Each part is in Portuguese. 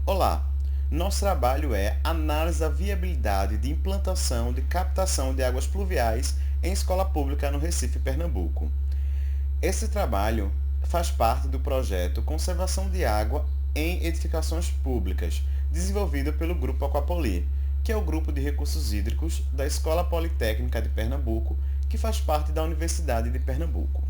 Olá! Nosso trabalho é análise da viabilidade de implantação de captação de águas pluviais em escola pública no Recife, Pernambuco. Esse trabalho faz parte do projeto Conservação de Água em Edificações Públicas, desenvolvido pelo Grupo Aquapolir, que é o grupo de recursos hídricos da Escola Politécnica de Pernambuco, que faz parte da Universidade de Pernambuco.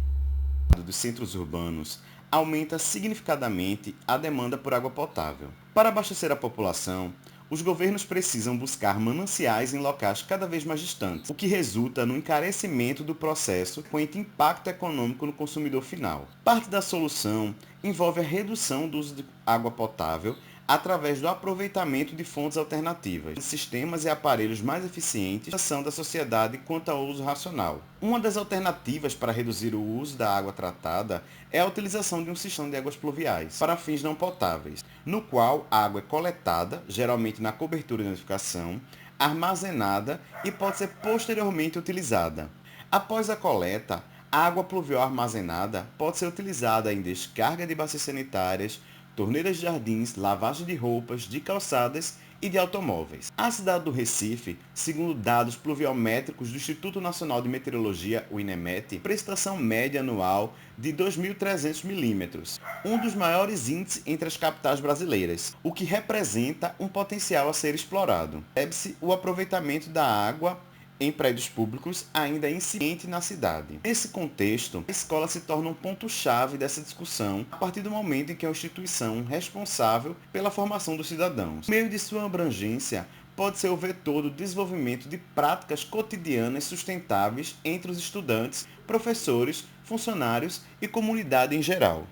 Dos centros urbanos aumenta significativamente a demanda por água potável. Para abastecer a população, os governos precisam buscar mananciais em locais cada vez mais distantes, o que resulta no encarecimento do processo com impacto econômico no consumidor final. Parte da solução envolve a redução do uso de água potável através do aproveitamento de fontes alternativas, sistemas e aparelhos mais eficientes e ação da sociedade quanto ao uso racional. Uma das alternativas para reduzir o uso da água tratada é a utilização de um sistema de águas pluviais para fins não potáveis, no qual a água é coletada, geralmente na cobertura de edificação, armazenada e pode ser posteriormente utilizada. Após a coleta, a água pluvial armazenada pode ser utilizada em descarga de bacias sanitárias, torneiras de jardins, lavagem de roupas, de calçadas e de automóveis. A cidade do Recife, segundo dados pluviométricos do Instituto Nacional de Meteorologia, o INEMET, prestação média anual de 2.300 milímetros, um dos maiores índices entre as capitais brasileiras, o que representa um potencial a ser explorado. Deve-se o aproveitamento da água em prédios públicos ainda incipiente na cidade. Nesse contexto, a escola se torna um ponto-chave dessa discussão a partir do momento em que é a instituição responsável pela formação dos cidadãos. No meio de sua abrangência, pode ser o vetor do desenvolvimento de práticas cotidianas sustentáveis entre os estudantes, professores, funcionários e comunidade em geral.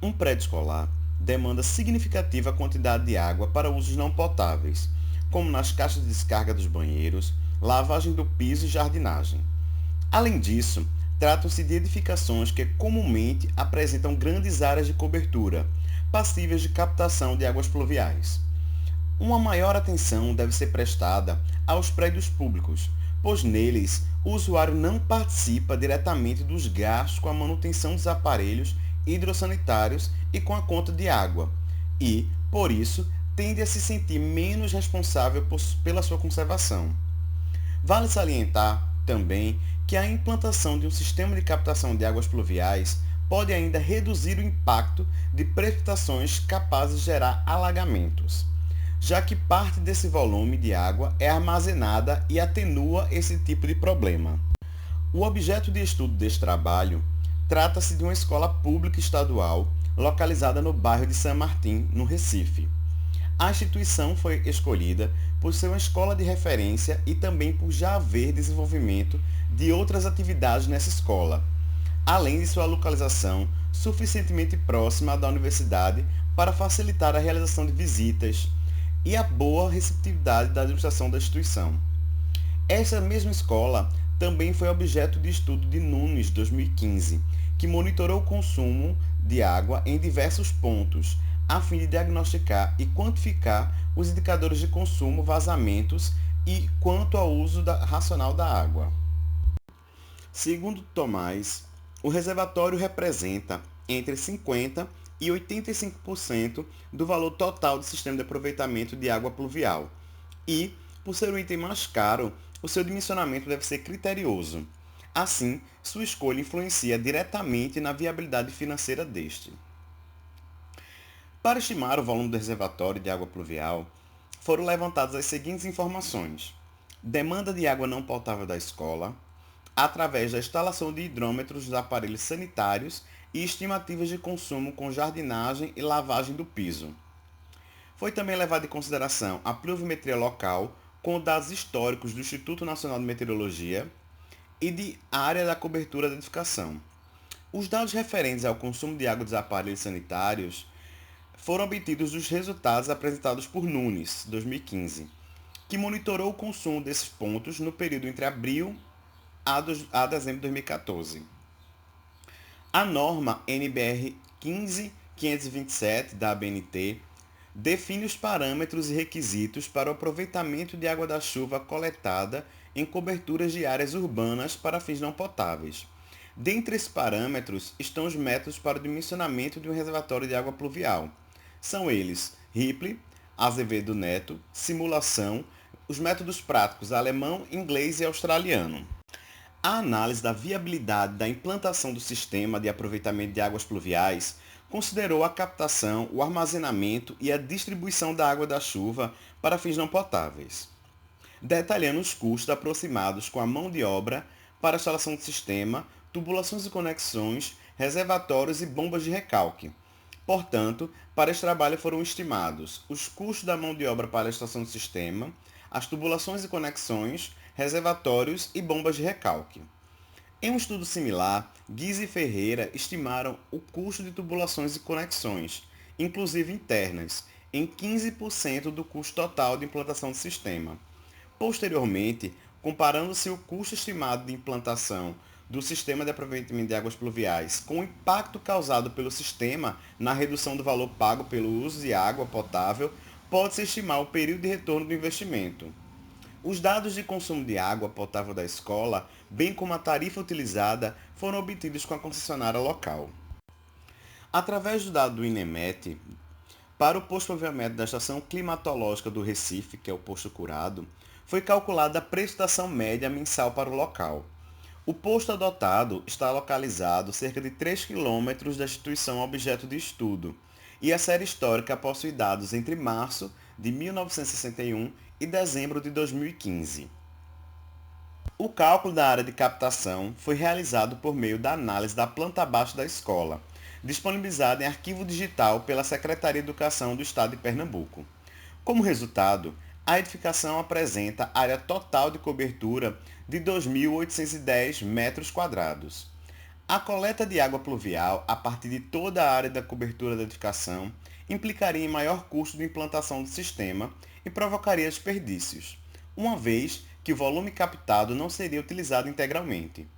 Um prédio escolar demanda significativa quantidade de água para usos não potáveis, como nas caixas de descarga dos banheiros, lavagem do piso e jardinagem. Além disso, tratam-se de edificações que comumente apresentam grandes áreas de cobertura, passíveis de captação de águas pluviais. Uma maior atenção deve ser prestada aos prédios públicos, pois neles o usuário não participa diretamente dos gastos com a manutenção dos aparelhos hidrossanitários e com a conta de água, e, por isso, tende a se sentir menos responsável pela sua conservação. Vale salientar, também, que a implantação de um sistema de captação de águas pluviais pode ainda reduzir o impacto de precipitações capazes de gerar alagamentos, já que parte desse volume de água é armazenada e atenua esse tipo de problema. O objeto de estudo deste trabalho trata-se de uma escola pública estadual localizada no bairro de São Martim, no Recife. A instituição foi escolhida por ser uma escola de referência e também por já haver desenvolvimento de outras atividades nessa escola, além de sua localização suficientemente próxima da universidade para facilitar a realização de visitas e a boa receptividade da administração da instituição. Essa mesma escola também foi objeto de estudo de Nunes 2015, que monitorou o consumo de água em diversos pontos, a fim de diagnosticar e quantificar os indicadores de consumo, vazamentos e quanto ao uso racional da água. Segundo Tomás, o reservatório representa entre 50% e 85% do valor total do sistema de aproveitamento de água pluvial e, por ser o item mais caro, o seu dimensionamento deve ser criterioso. Assim, sua escolha influencia diretamente na viabilidade financeira deste. Para estimar o volume do reservatório de água pluvial, foram levantadas as seguintes informações: demanda de água não potável da escola, através da instalação de hidrômetros dos aparelhos sanitários e estimativas de consumo com jardinagem e lavagem do piso. Foi também levada em consideração a pluviometria local, com dados históricos do Instituto Nacional de Meteorologia e de área da cobertura da edificação. Os dados referentes ao consumo de água dos aparelhos sanitários foram obtidos dos resultados apresentados por Nunes, 2015, que monitorou o consumo desses pontos no período entre abril a dezembro de 2014. A norma NBR 15527 da ABNT define os parâmetros e requisitos para o aproveitamento de água da chuva coletada em coberturas de áreas urbanas para fins não potáveis. Dentre esses parâmetros estão os métodos para o dimensionamento de um reservatório de água pluvial, São eles Ripley, Azevedo Neto, simulação, os métodos práticos alemão, inglês e australiano. A análise da viabilidade da implantação do sistema de aproveitamento de águas pluviais considerou a captação, o armazenamento e a distribuição da água da chuva para fins não potáveis, detalhando os custos aproximados com a mão de obra para a instalação do sistema, tubulações e conexões, reservatórios e bombas de recalque. Portanto, para esse trabalho foram estimados os custos da mão de obra para a instalação do sistema, as tubulações e conexões, reservatórios e bombas de recalque. Em um estudo similar, Guise e Ferreira estimaram o custo de tubulações e conexões, inclusive internas, em 15% do custo total de implantação do sistema. Posteriormente, comparando-se o custo estimado de implantação do sistema de aproveitamento de águas pluviais com o impacto causado pelo sistema na redução do valor pago pelo uso de água potável, pode-se estimar o período de retorno do investimento. Os dados de consumo de água potável da escola, bem como a tarifa utilizada, foram obtidos com a concessionária local. Através do dado do INEMET, para o posto de pluviômetro da Estação Climatológica do Recife, que é o posto Curado, foi calculada a prestação média mensal para o local. O posto adotado está localizado cerca de 3 km da instituição objeto de estudo, e a série histórica possui dados entre março de 1961 e dezembro de 2015. O cálculo da área de captação foi realizado por meio da análise da planta baixa da escola, disponibilizada em arquivo digital pela Secretaria de Educação do Estado de Pernambuco. Como resultado, a edificação apresenta área total de cobertura de 2.810 metros quadrados. A coleta de água pluvial a partir de toda a área da cobertura da edificação implicaria em maior custo de implantação do sistema e provocaria desperdícios, uma vez que o volume captado não seria utilizado integralmente.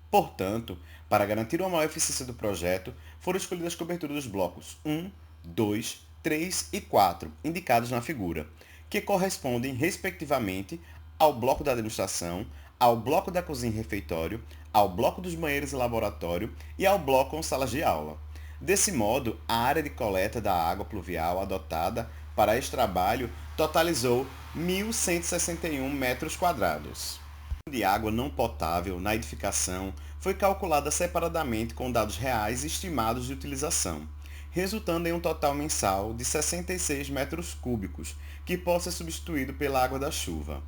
Portanto, para garantir uma maior eficiência do projeto, foram escolhidas as coberturas dos blocos 1, 2, 3 e 4, indicados na figura, que correspondem, respectivamente, ao bloco da administração, ao bloco da cozinha e refeitório, ao bloco dos banheiros e laboratório e ao bloco com salas de aula. Desse modo, a área de coleta da água pluvial adotada para este trabalho totalizou 1.161 metros quadrados. A de água não potável na edificação foi calculada separadamente com dados reais e estimados de utilização, resultando em um total mensal de 66 metros cúbicos, que pode ser substituído pela água da chuva.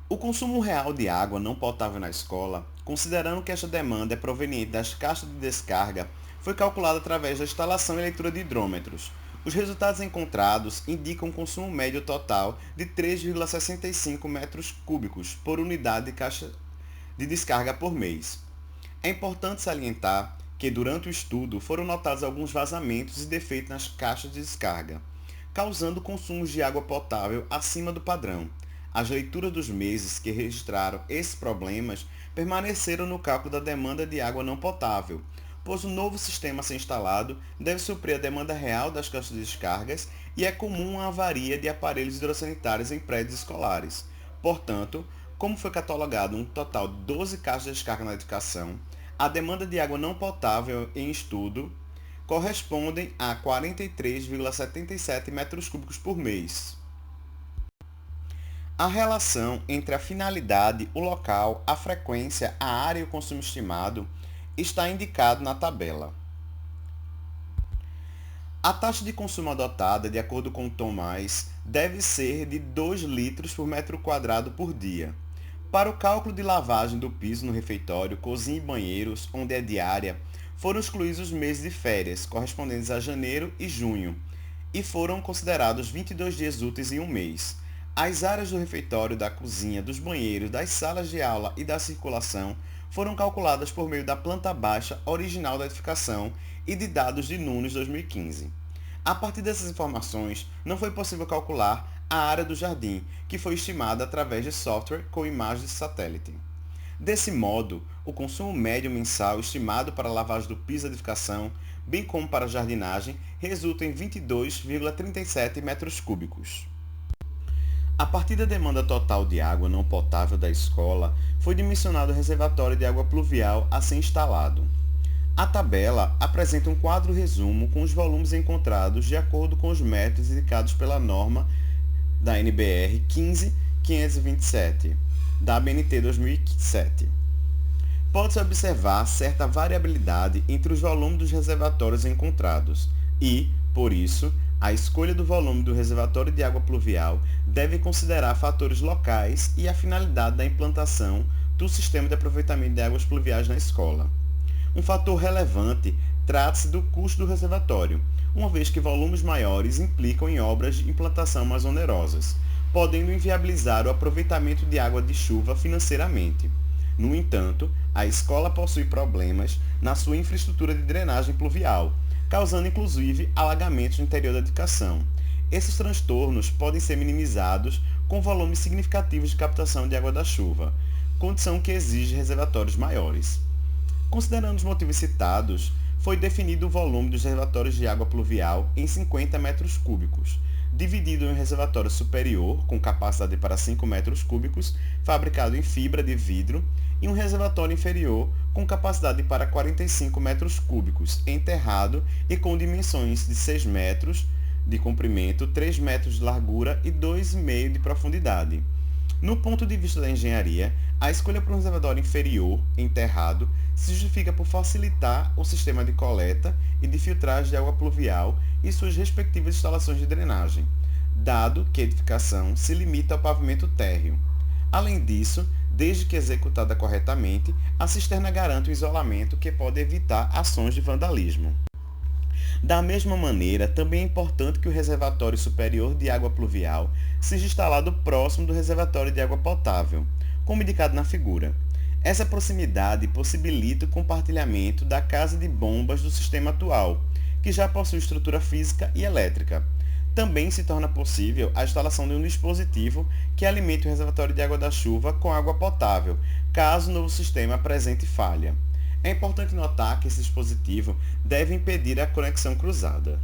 O consumo real de água não potável na escola, considerando que esta demanda é proveniente das caixas de descarga, foi calculado através da instalação e leitura de hidrômetros. Os resultados encontrados indicam um consumo médio total de 3,65 metros cúbicos por unidade de caixa de descarga por mês. É importante salientar que durante o estudo foram notados alguns vazamentos e defeitos nas caixas de descarga, causando consumos de água potável acima do padrão. As leituras dos meses que registraram esses problemas permaneceram no cálculo da demanda de água não potável, pois o novo sistema a ser instalado deve suprir a demanda real das caixas de descargas e é comum a avaria de aparelhos hidrossanitários em prédios escolares. Portanto, como foi catalogado um total de 12 caixas de descarga na edificação, a demanda de água não potável em estudo correspondem a 43,77 metros cúbicos por mês. A relação entre a finalidade, o local, a frequência, a área e o consumo estimado está indicado na tabela. A taxa de consumo adotada, de acordo com o Tomás, deve ser de 2 litros por metro quadrado por dia. Para o cálculo de lavagem do piso no refeitório, cozinha e banheiros, onde é diária, foram excluídos os meses de férias, correspondentes a janeiro e junho, e foram considerados 22 dias úteis em um mês. As áreas do refeitório, da cozinha, dos banheiros, das salas de aula e da circulação foram calculadas por meio da planta baixa original da edificação e de dados de Nunes 2015. A partir dessas informações, não foi possível calcular a área do jardim, que foi estimada através de software com imagens de satélite. Desse modo, o consumo médio mensal estimado para a lavagem do piso da edificação, bem como para a jardinagem, resulta em 22,37 metros cúbicos. A partir da demanda total de água não potável da escola, foi dimensionado o reservatório de água pluvial a ser instalado. A tabela apresenta um quadro resumo com os volumes encontrados de acordo com os métodos indicados pela norma da NBR 15527, da ABNT 2007. Pode-se observar certa variabilidade entre os volumes dos reservatórios encontrados e, por isso, a escolha do volume do reservatório de água pluvial deve considerar fatores locais e a finalidade da implantação do sistema de aproveitamento de águas pluviais na escola. Um fator relevante trata-se do custo do reservatório, uma vez que volumes maiores implicam em obras de implantação mais onerosas, podendo inviabilizar o aproveitamento de água de chuva financeiramente. No entanto, a escola possui problemas na sua infraestrutura de drenagem pluvial, causando inclusive alagamentos no interior da edificação. Esses transtornos podem ser minimizados com volumes significativos de captação de água da chuva, condição que exige reservatórios maiores. Considerando os motivos citados, foi definido o volume dos reservatórios de água pluvial em 50 metros cúbicos, dividido em um reservatório superior, com capacidade para 5 metros cúbicos, fabricado em fibra de vidro, e um reservatório inferior, com capacidade para 45 metros cúbicos, enterrado e com dimensões de 6 metros de comprimento, 3 metros de largura e 2,5 de profundidade. No ponto de vista da engenharia, a escolha por um reservatório inferior, enterrado, se justifica por facilitar o sistema de coleta e de filtragem de água pluvial e suas respectivas instalações de drenagem, dado que a edificação se limita ao pavimento térreo. Além disso, desde que executada corretamente, a cisterna garante o isolamento que pode evitar ações de vandalismo. Da mesma maneira, também é importante que o reservatório superior de água pluvial seja instalado próximo do reservatório de água potável, como indicado na figura. Essa proximidade possibilita o compartilhamento da casa de bombas do sistema atual, que já possui estrutura física e elétrica. Também se torna possível a instalação de um dispositivo que alimente o reservatório de água da chuva com água potável, caso o novo sistema apresente falha. É importante notar que esse dispositivo deve impedir a conexão cruzada.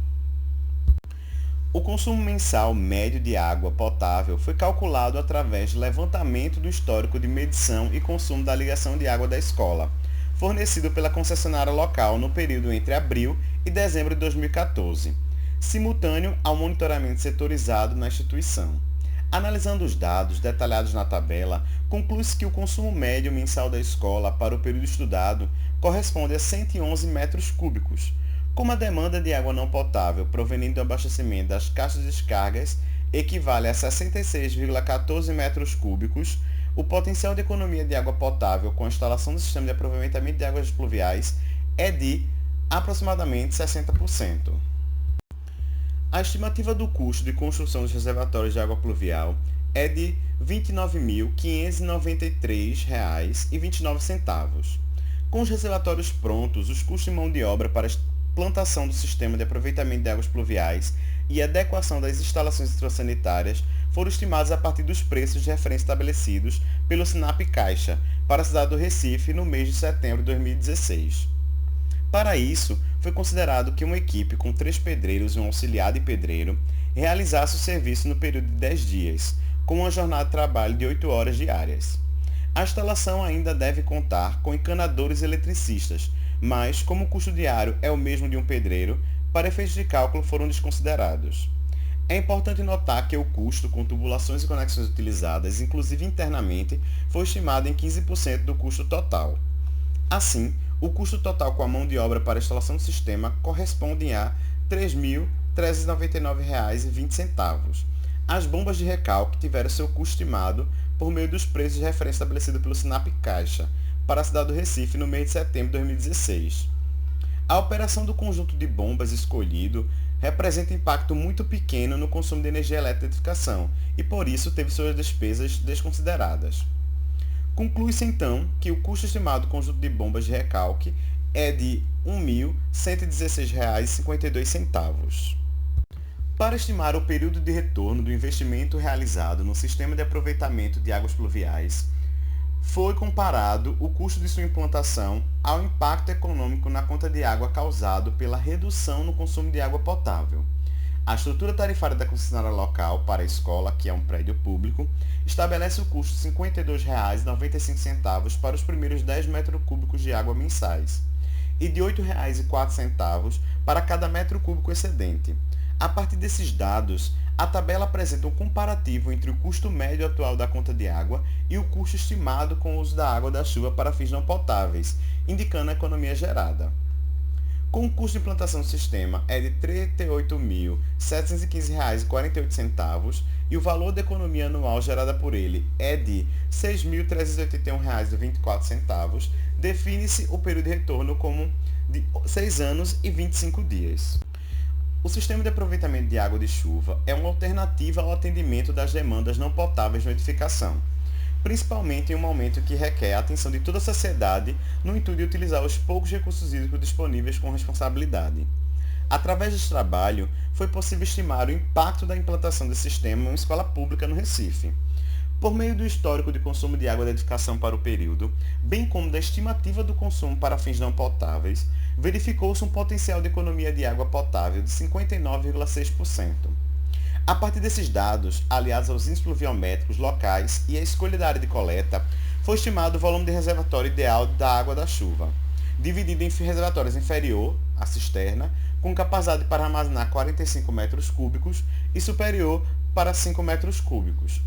O consumo mensal médio de água potável foi calculado através do levantamento do histórico de medição e consumo da ligação de água da escola, fornecido pela concessionária local no período entre abril e dezembro de 2014, simultâneo ao monitoramento setorizado na instituição. Analisando os dados detalhados na tabela, conclui-se que o consumo médio mensal da escola para o período estudado corresponde a 111 metros cúbicos. Como a demanda de água não potável proveniente do abastecimento das caixas de descargas equivale a 66,14 metros cúbicos, o potencial de economia de água potável com a instalação do sistema de aproveitamento de águas pluviais é de aproximadamente 60%. A estimativa do custo de construção dos reservatórios de água pluvial é de R$ 29.593,29. Com os reservatórios prontos, os custos de mão de obra para a implantação do sistema de aproveitamento de águas pluviais e adequação das instalações hidrossanitárias foram estimados a partir dos preços de referência estabelecidos pelo SINAP Caixa para a cidade do Recife no mês de setembro de 2016. Para isso, foi considerado que uma equipe com 3 pedreiros e um auxiliar de pedreiro realizasse o serviço no período de 10 dias, com uma jornada de trabalho de 8 horas diárias. A instalação ainda deve contar com encanadores e eletricistas, mas, como o custo diário é o mesmo de um pedreiro, para efeitos de cálculo foram desconsiderados. É importante notar que o custo com tubulações e conexões utilizadas, inclusive internamente, foi estimado em 15% do custo total. Assim, o custo total com a mão de obra para a instalação do sistema corresponde a R$ 3.399,20. As bombas de recalque tiveram seu custo estimado por meio dos preços de referência estabelecidos pelo SINAP Caixa para a cidade do Recife no mês de setembro de 2016. A operação do conjunto de bombas escolhido representa impacto muito pequeno no consumo de energia elétrica da edificação e, por isso, teve suas despesas desconsideradas. Conclui-se, então, que o custo estimado do conjunto de bombas de recalque é de R$ 1.116,52. Para estimar o período de retorno do investimento realizado no sistema de aproveitamento de águas pluviais, foi comparado o custo de sua implantação ao impacto econômico na conta de água causado pela redução no consumo de água potável. A estrutura tarifária da concessionária local para a escola, que é um prédio público, estabelece o custo de R$ 52,95 para os primeiros 10 metros cúbicos de água mensais. e de R$ 8,04 para cada metro cúbico excedente. A partir desses dados, a tabela apresenta um comparativo entre o custo médio atual da conta de água e o custo estimado com o uso da água da chuva para fins não potáveis, indicando a economia gerada. Com o custo de implantação do sistema é de R$ 38.715,48 e o valor da economia anual gerada por ele é de R$ 6.381,24, define-se o período de retorno como de 6 anos e 25 dias. O sistema de aproveitamento de água de chuva é uma alternativa ao atendimento das demandas não potáveis na edificação, principalmente em um momento que requer a atenção de toda a sociedade no intuito de utilizar os poucos recursos hídricos disponíveis com responsabilidade. Através deste trabalho, foi possível estimar o impacto da implantação desse sistema em uma escola pública no Recife. Por meio do histórico de consumo de água da edificação para o período, bem como da estimativa do consumo para fins não potáveis, verificou-se um potencial de economia de água potável de 59,6%. A partir desses dados, aliados aos índices pluviométricos locais e a escolha da área de coleta, foi estimado o volume de reservatório ideal da água da chuva, dividido em reservatórios inferior, a cisterna, com capacidade para armazenar 45 metros cúbicos e superior para 5 metros cúbicos.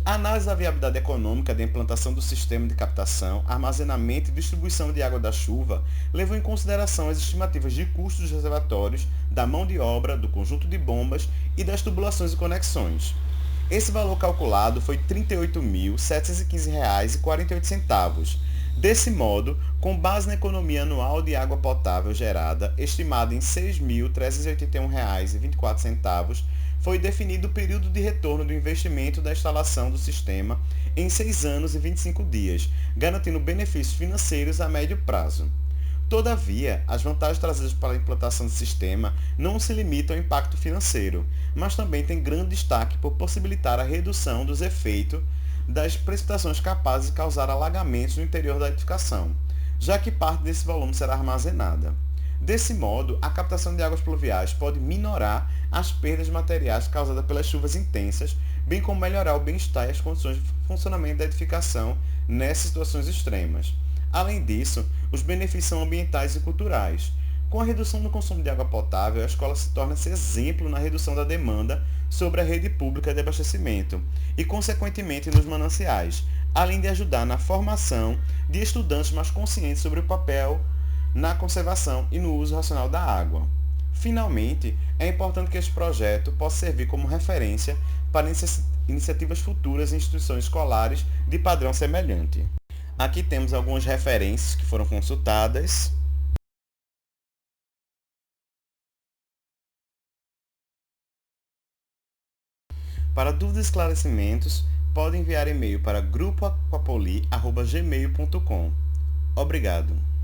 A análise da viabilidade econômica da implantação do sistema de captação, armazenamento e distribuição de água da chuva levou em consideração as estimativas de custos dos reservatórios, da mão de obra, do conjunto de bombas e das tubulações e conexões. Esse valor calculado foi R$ 38.715,48. Desse modo, com base na economia anual de água potável gerada, estimada em R$ 6.381,24, foi definido o período de retorno do investimento da instalação do sistema em 6 anos e 25 dias, garantindo benefícios financeiros a médio prazo. Todavia, as vantagens trazidas para a implantação do sistema não se limitam ao impacto financeiro, mas também têm grande destaque por possibilitar a redução dos efeitos das precipitações capazes de causar alagamentos no interior da edificação, já que parte desse volume será armazenada. Desse modo, a captação de águas pluviais pode minorar as perdas materiais causadas pelas chuvas intensas, bem como melhorar o bem-estar e as condições de funcionamento da edificação nessas situações extremas. Além disso, os benefícios são ambientais e culturais. Com a redução do consumo de água potável, a escola se torna-se exemplo na redução da demanda sobre a rede pública de abastecimento e, consequentemente, nos mananciais, além de ajudar na formação de estudantes mais conscientes sobre o papel na conservação e no uso racional da água. Finalmente, é importante que este projeto possa servir como referência para iniciativas futuras em instituições escolares de padrão semelhante. Aqui temos algumas referências que foram consultadas. Para dúvidas e esclarecimentos, pode enviar e-mail para grupoaquapoli@gmail.com. Obrigado.